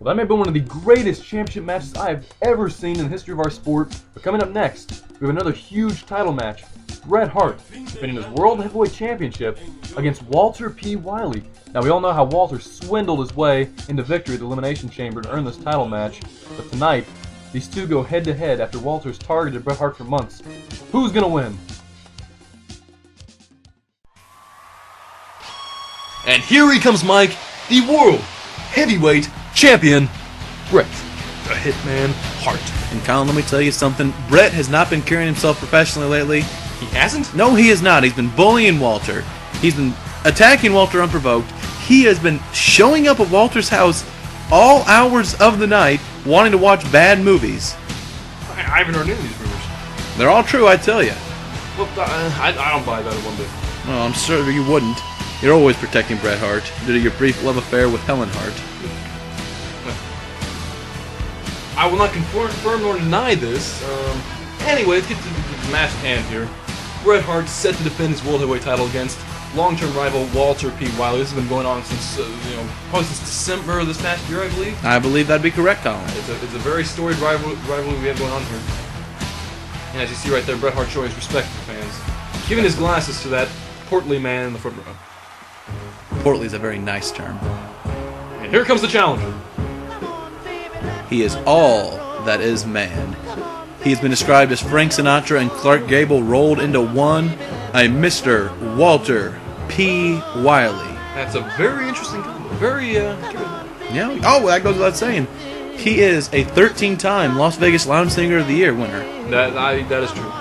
Well, that may have been one of the greatest championship matches I have ever seen in the history of our sport. But coming up next, we have another huge title match. Bret Hart defending his World Heavyweight Championship against Walter P. Wiley. Now, we all know how Walter swindled his way into victory at the Elimination Chamber to earn this title match. But tonight, these two go head-to-head after Walter's targeted Bret Hart for months. Who's going to win? And here he comes, Mike, the World Heavyweight Champion, Bret the Hitman Hart. And Colin, let me tell you something. Bret has not been carrying himself professionally lately. He hasn't? No, he has not. He's been bullying Walter. He's been attacking Walter unprovoked. He has been showing up at Walter's house all hours of the night wanting to watch bad movies. I haven't heard any of these rumors. They're all true, I tell you. Well, I don't buy that one bit. Well, I'm sure you wouldn't. You're always protecting Bret Hart due to your brief love affair with Helen Hart. I will not confirm nor deny this. Anyway, let's get to the match at hand here. Bret Hart set to defend his World Heavyweight title against long-term rival Walter P. Wiley. This has been going on since, probably since December of this past year, I believe. I believe that'd be correct, Colin. It's a very storied rivalry we have going on here. And as you see right there, Bret Hart showing his respect for fans, giving his glasses to that portly man in the front row. Portly is a very nice term. And here comes the challenger. He is all that is man. He has been described as Frank Sinatra and Clark Gable rolled into one. A Mr. Walter P. Wiley. That's a very interesting combo. Very, Yeah. Oh, that goes without saying. He is a 13-time Las Vegas Lounge Singer of the Year winner. That is true.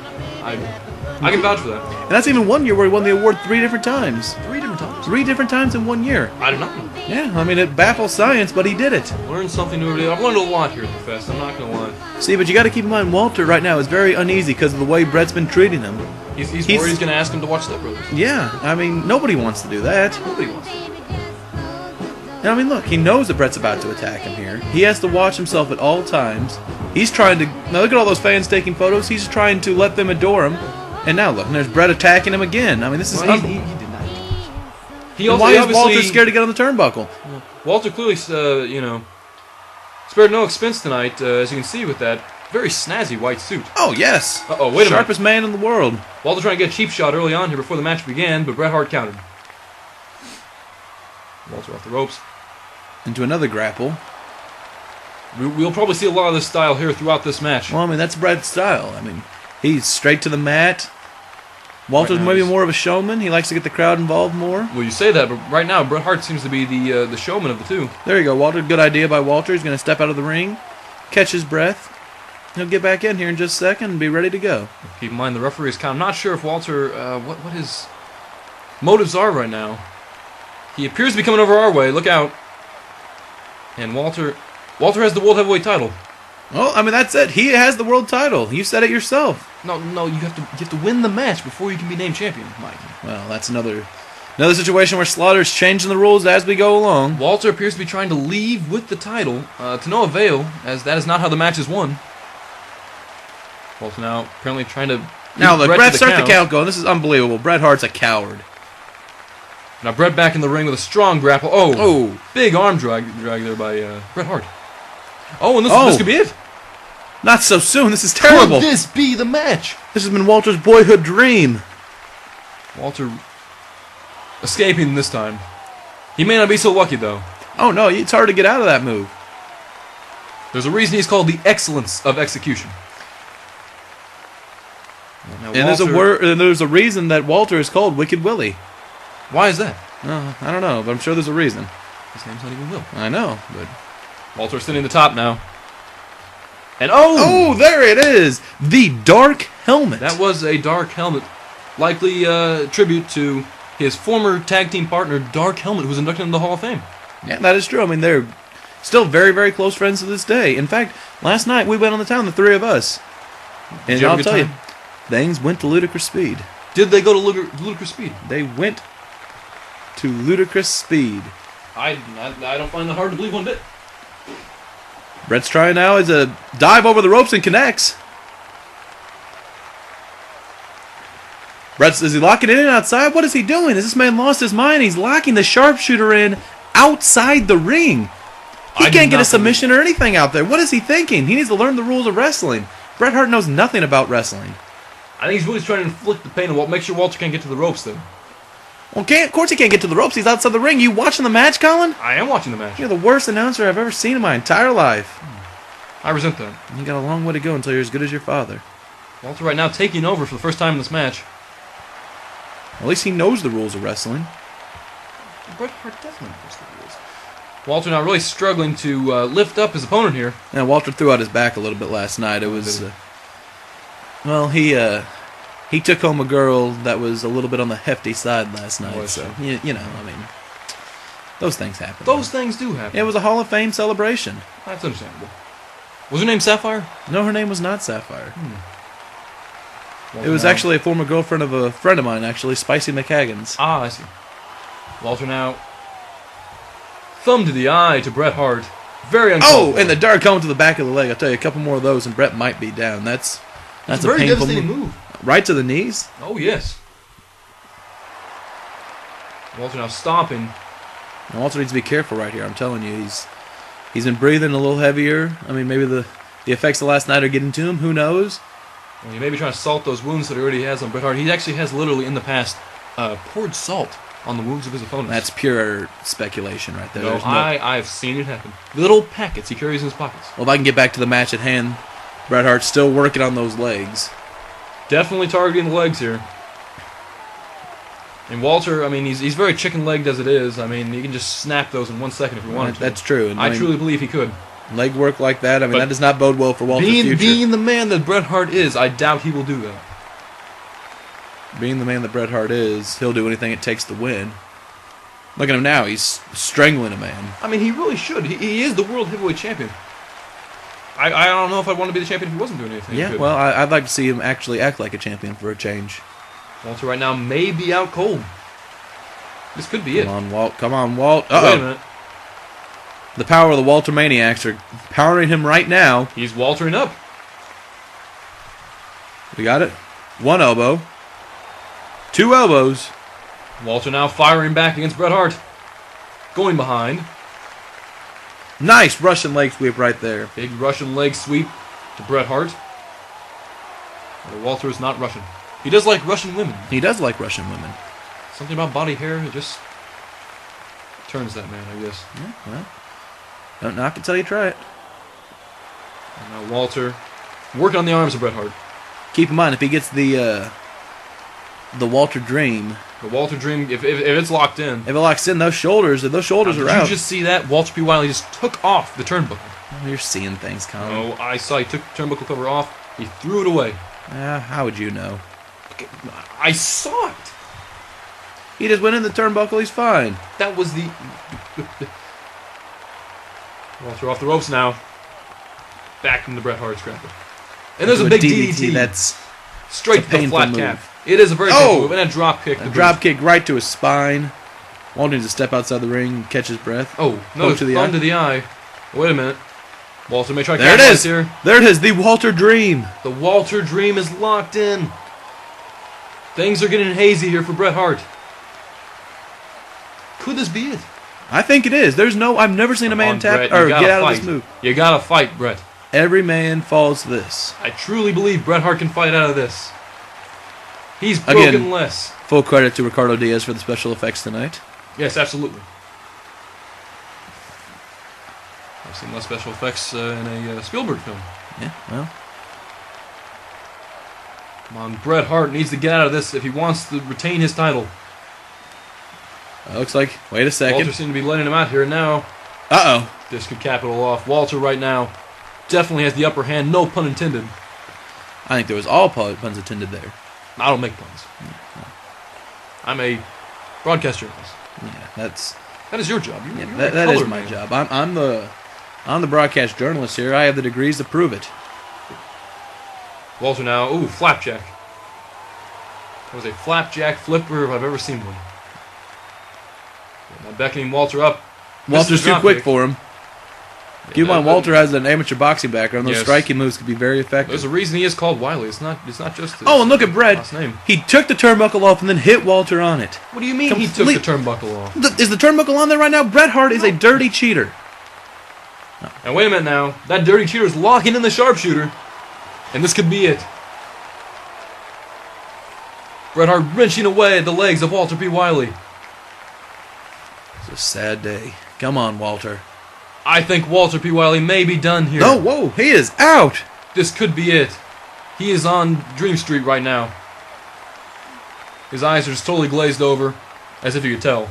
I can vouch for that. And that's even one year where he won the award 3 different times. 3 different times? 3 different times in 1 year. I did not know. Yeah, I mean, it baffles science, but he did it. Learned something new every day. I've learned a lot here at the Fest, I'm not going to lie. See, but you got to keep in mind, Walter right now is very uneasy because of the way Bret's been treating him. He's worried he's going to ask him to watch Step Brothers. Yeah, I mean, nobody wants to do that. Nobody wants to. And I mean, look, he knows that Bret's about to attack him here. He has to watch himself at all times. He's trying to... Now, look at all those fans taking photos. He's trying to let them adore him. And now, look, and there's Bret attacking him again. I mean, this is... Well, he did not. Why is Walter scared to get on the turnbuckle? Walter clearly, spared no expense tonight, as you can see with that very snazzy white suit. Oh, yes. Uh-oh, wait a minute. Sharpest man in the world. Walter trying to get a cheap shot early on here before the match began, but Bret Hart countered. Walter off the ropes. Into another grapple. We'll probably see a lot of this style here throughout this match. Well, I mean, that's Bret's style. I mean, he's straight to the mat. Walter's right maybe more of a showman. He likes to get the crowd involved more. Well, you say that, but right now, Bret Hart seems to be the showman of the two. There you go, Walter. Good idea by Walter. He's going to step out of the ring, catch his breath. He'll get back in here in just a second and be ready to go. Keep in mind, the referee is kind of not sure if Walter, what his motives are right now. He appears to be coming over our way. Look out. And Walter has the World Heavyweight title. Well, I mean, that's it. He has the world title. You said it yourself. No, you have to win the match before you can be named champion, Mike. Well, that's another situation where Slaughter's changing the rules as we go along. Walter appears to be trying to leave with the title, to no avail, as that is not how the match is won. Walter now apparently trying to... Now, look, Bret starts the count going. This is unbelievable. Bret Hart's a coward. Now, Bret back in the ring with a strong grapple. Oh, big arm drag there by Bret Hart. Oh, and this could be it. Not so soon. This is terrible. Could this be the match? This has been Walter's boyhood dream. Walter escaping this time. He may not be so lucky, though. Oh, no. It's hard to get out of that move. There's a reason he's called the excellence of execution. Now, and there's a reason that Walter is called Wicked Willie. Why is that? I don't know, but I'm sure there's a reason. His name's not even Will. I know, but... Walter's sitting at the top now. And oh, there it is! The dark helmet. That was a dark helmet. Likely tribute to his former tag team partner, Dark Helmet, who was inducted into the Hall of Fame. Yeah, that is true. I mean, they're still very, very close friends to this day. In fact, last night we went on the town, the three of us. And I'll tell you, things went to ludicrous speed. Did they go to ludicrous speed? They went to ludicrous speed. I don't find that hard to believe one bit. Bret's trying now is a dive over the ropes and connects. Is he locking it in outside? What is he doing? Has this man lost his mind? He's locking the sharpshooter in outside the ring. He I do can't get not a submission or anything out there. What is he thinking? He needs to learn the rules of wrestling. Bret Hart knows nothing about wrestling. I think he's really trying to inflict the pain and make sure Walter can't get to the ropes then. Well, of course he can't get to the ropes. He's outside the ring. You watching the match, Colin? I am watching the match. You're the worst announcer I've ever seen in my entire life. I resent that. You got a long way to go until you're as good as your father. Walter right now taking over for the first time in this match. At least he knows the rules of wrestling. Bret Hart definitely knows the rules. Walter now really struggling to lift up his opponent here. And Walter threw out his back a little bit last night. It was, well, he took home a girl that was a little bit on the hefty side last night. So you know, I mean, those things happen. Those things do happen. It was a Hall of Fame celebration. That's understandable. Was her name Sapphire? No, her name was not Sapphire. It was actually a former girlfriend of a friend of mine, actually, Spicy McHaggins. Ah, I see. Walter now. Thumb to the eye to Bret Hart. Very uncomfortable. Oh, and the dart coming to the back of the leg. I'll tell you, a couple more of those and Bret might be down. That's a very painful devastating move. Right to the knees? Oh, yes. Walter now stomping. Walter needs to be careful right here. I'm telling you, he's been breathing a little heavier. I mean, maybe the effects of last night are getting to him. Who knows? Well, he may be trying to salt those wounds that he already has on Bret Hart. He actually has literally in the past poured salt on the wounds of his opponents. That's pure speculation right there. No, I have seen it happen. Little packets he carries in his pockets. Well, if I can get back to the match at hand, Bret Hart's still working on those legs. Definitely targeting the legs here. And Walter, I mean, he's very chicken-legged as it is. I mean, he can just snap those in 1 second if he wanted to. That's true. And I truly believe he could. Leg work like that, I mean, But that does not bode well for Walter's future. Being the man that Bret Hart is, I doubt he will do that. Being the man that Bret Hart is, he'll do anything it takes to win. Look at him now. He's strangling a man. I mean, he really should. He is the world heavyweight champion. I don't know if I'd want to be the champion if he wasn't doing anything. Yeah, well, I'd like to see him actually act like a champion for a change. Walter right now may be out cold. This could be it. Come on, Walt. Come on, Walt. Wait a minute. The power of the Walter Maniacs are powering him right now. He's Waltering up. We got it. One elbow. Two elbows. Walter now firing back against Bret Hart. Going behind. Nice Russian leg sweep right there. Big Russian leg sweep to Bret Hart. But Walter is not Russian. He does like Russian women. He does like Russian women. Something about body hair, it just turns that man, I guess. Yeah, well, don't knock it till you try it. And now Walter working on the arms of Bret Hart. Keep in mind, if he gets the Walter Dream, The Walter Dream, if it's locked in. if it locks in, those shoulders are Did out. you just see that? Walter P. Wiley just took off the turnbuckle. Oh, you're seeing things, Colin. Oh, I saw he took the turnbuckle cover off. He threw it away. How would you know? I saw it. He just went in the turnbuckle. He's fine. That was the... Walter off the ropes now. Back into Bret Hart's grapple. And there's a big DDT. That's straight to the flat cap. It is a very big move. And a drop kick. A drop kick right to his spine. Walter needs to step outside the ring and catch his breath. Oh, no, to the thumb eye. to the eye. Wait a minute. Walter may try to There it is. here. There it is. The Walter Dream. The Walter Dream is locked in. Things are getting hazy here for Bret Hart. Could this be it? I think it is. I've never seen a man Come on, tap Bret, or you gotta get out fight. of this move. You gotta fight, Bret. Every man falls to this. I truly believe Bret Hart can fight out of this. He's broken Again. less. Full credit to Ricardo Diaz for the special effects tonight. Yes, absolutely. I've seen less special effects in a Spielberg film. Yeah, well. Come on, Bret Hart needs to get out of this if he wants to retain his title. Looks like. Wait a second. Walter seems to be letting him out here now. Uh-oh. This could capital off. Walter right now definitely has the upper hand, no pun intended. I think there was all puns intended there. I don't make puns. I'm a broadcast journalist. Yeah, That is your job. You're a that is color my man. job. I'm the broadcast journalist here. I have the degrees to prove it. Walter now, ooh, flapjack. That was a flapjack flipper if I've ever seen one. Now beckoning Walter up. Walter's too quick for him. Keep in mind, that- Walter has an amateur boxing background. Those Yes. striking moves could be very effective. There's a reason he is called Wiley. It's not just his Oh, and look at Bret. last name. He took the turnbuckle off and then hit Walter on it. What do you mean he took the turnbuckle off? Is the turnbuckle on there right now? Bret Hart is a dirty cheater. And wait a minute now. That dirty cheater is locking in the sharpshooter. And this could be it. Bret Hart wrenching away at the legs of Walter P. Wiley. It's a sad day. Come on, Walter. I think Walter P. Wiley may be done here. No, whoa, he is out. This could be it. He is on Dream Street right now. His eyes are just totally glazed over, as if you could tell.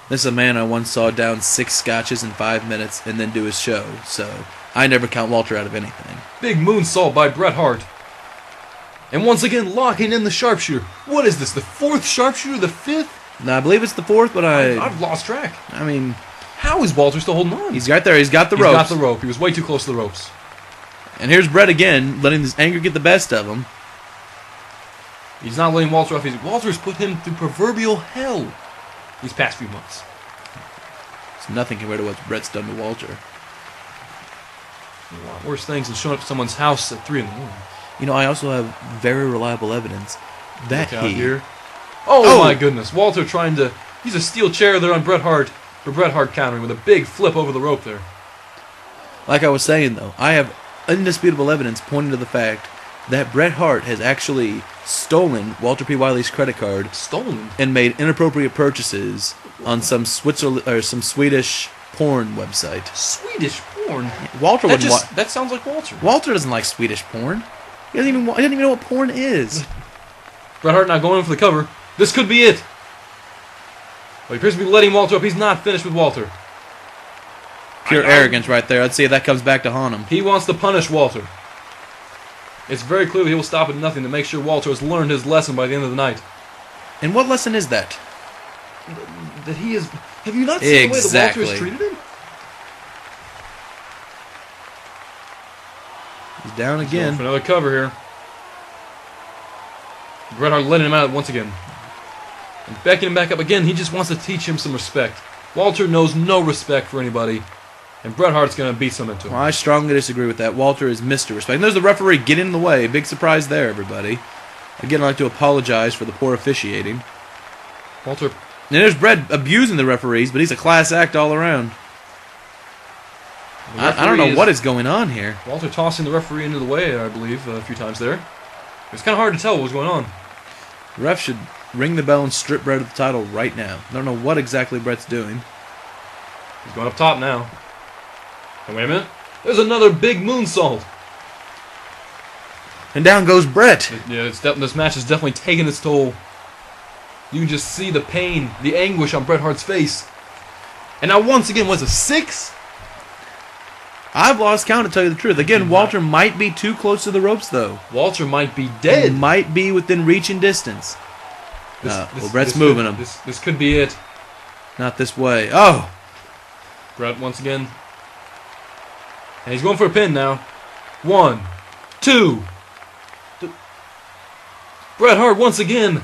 This is a man I once saw down 6 scotches in 5 minutes and then do his show, so I never count Walter out of anything. Big moonsault by Bret Hart. And once again, locking in the sharpshooter. What is this, the 4th sharpshooter, the 5th? No, I believe it's the 4th, but I've lost track. I mean, how is Walter still holding on? he's right there. He's got the ropes. He's got the rope. He was way too close to the ropes. And here's Bret again, letting this anger get the best of him. He's not letting Walter off. Walter's put him through proverbial hell these past few months. It's nothing compared to what Bret's done to Walter. A lot worse things than showing up at someone's house at 3 in the morning. You know, I also have very reliable evidence that Look out here. Oh my goodness. Walter trying to... He's a steel chair there on Bret Hart for Bret Hart countering with a big flip over the rope there. Like I was saying, though, I have indisputable evidence pointing to the fact that Bret Hart has actually stolen Walter P. Wiley's credit card. Stolen? And made inappropriate purchases on some Swedish porn website. Swedish porn? Walter wouldn't watch. That sounds like Walter. Walter doesn't like Swedish porn. He doesn't even know what porn is. Bret Hart not going in for the cover. This could be it. Well, he appears to be letting Walter up. He's not finished with Walter. Pure arrogance right there. Let's see if that comes back to haunt him. He wants to punish Walter. It's very clear that he will stop at nothing to make sure Walter has learned his lesson by the end of the night. And what lesson is that? That he is... Have you not seen the way that Walter has treated him? He's down again. For another cover here. Bret Hart letting him out once again. And backing him back up again. He just wants to teach him some respect. Walter knows no respect for anybody. And Bret Hart's going to beat some into him. Well, I strongly disagree with that. Walter is Mr. Respect. And there's the referee getting in the way. Big surprise there, everybody. Again, I'd like to apologize for the poor officiating. Walter... And there's Bret abusing the referees, but he's a class act all around. I don't know what is going on here. Walter tossing the referee into the way, I believe, a few times there. It's kind of hard to tell what was going on. The ref should ring the bell and strip Bret of the title right now. I don't know what exactly Bret's doing. He's going up top now. And wait a minute. There's another big moonsault. And down goes Bret. Yeah, this match has definitely taken its toll. You can just see the pain, the anguish on Bret Hart's face. And now once again, was it 6? I've lost count, to tell you the truth. Again, Walter might be too close to the ropes, though. Walter might be dead. He might be within reaching distance. Well, Bret's moving him. This could be it. Not this way. Oh! Bret once again. And he's going for a pin now. 1, 2. Bret Hart once again.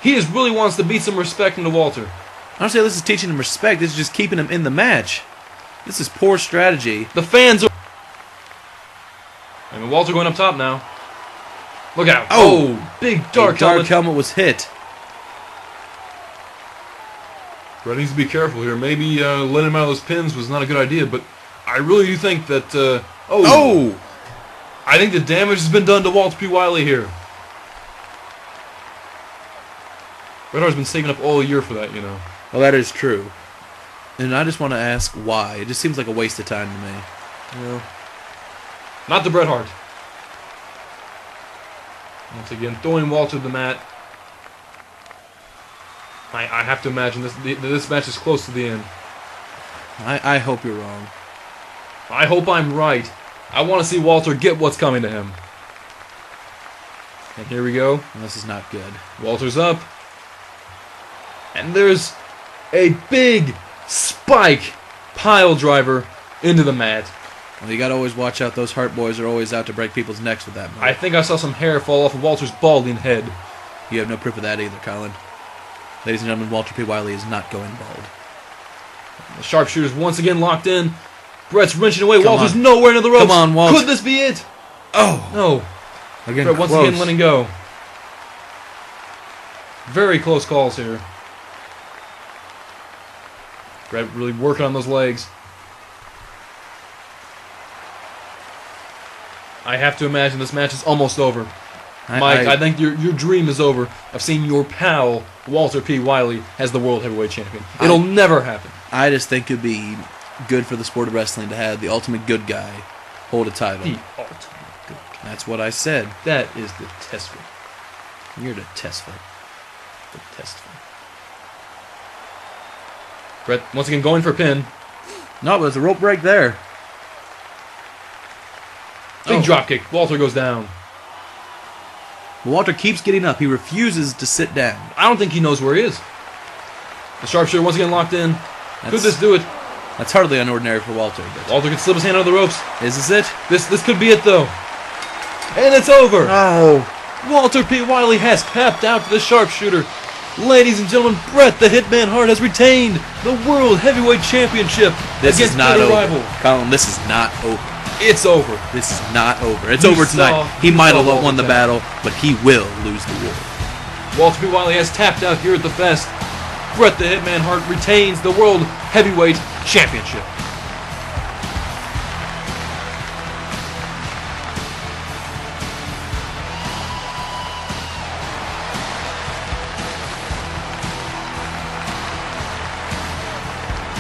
He just really wants to beat some respect into Walter. I don't say this is teaching him respect. This is just keeping him in the match. This is poor strategy. The fans are... And Walter going up top now. Look out. Oh, big dark helmet was hit. Bret needs to be careful here. Maybe letting him out of those pins was not a good idea, but I really do think that... I think the damage has been done to Walter P. Wiley here. Bret Hart's been saving up all year for that, you know. Well, that is true. And I just want to ask why. It just seems like a waste of time to me. Yeah. Not to Bret Hart. Once again, throwing Walter to the mat. I have to imagine this match is close to the end. I hope you're wrong. I hope I'm right. I want to see Walter get what's coming to him. And here we go. This is not good. Walter's up. And there's a big spike pile driver into the mat. Well, you gotta always watch out. Those Hart boys are always out to break people's necks with that move. I think I saw some hair fall off of Walter's balding head. You have no proof of that either, Colin. Ladies and gentlemen, Walter P. Wiley is not going bald. The sharpshooter's once again locked in. Bret's wrenching away. Walter's nowhere near the ropes. Come on, Walter. Could this be it? Oh! No. Again, Bret once again letting go. Very close calls here. Bret really working on those legs. I have to imagine this match is almost over. Mike, I think your dream is over of seeing your pal, Walter P. Wiley, as the World Heavyweight Champion. It'll never happen. I just think it'd be good for the sport of wrestling to have the ultimate good guy hold a title. The ultimate good guy. That's what I said. That is detestable. You're detestable. Detestable. Bret, once again, going for a pin. No, but there's a rope break there. Big dropkick. Walter goes down. Walter keeps getting up. He refuses to sit down. I don't think he knows where he is. The sharpshooter once again locked in. Could this do it? That's hardly unordinary for Walter. But Walter can slip his hand out of the ropes. is this it? This could be it, though. And it's over. Oh. Walter P. Wiley has tapped out to the sharpshooter. Ladies and gentlemen, Bret the Hitman Hart has retained the World Heavyweight Championship This against is not bitter over. rival. Colin, this is not over. It's over. This is not over. It's You over saw- tonight. He might have you saw won the Walter battle, but he will lose the war. Walter P. Wiley has tapped out here at the Fest. Bret the Hitman Hart retains the World Heavyweight Championship.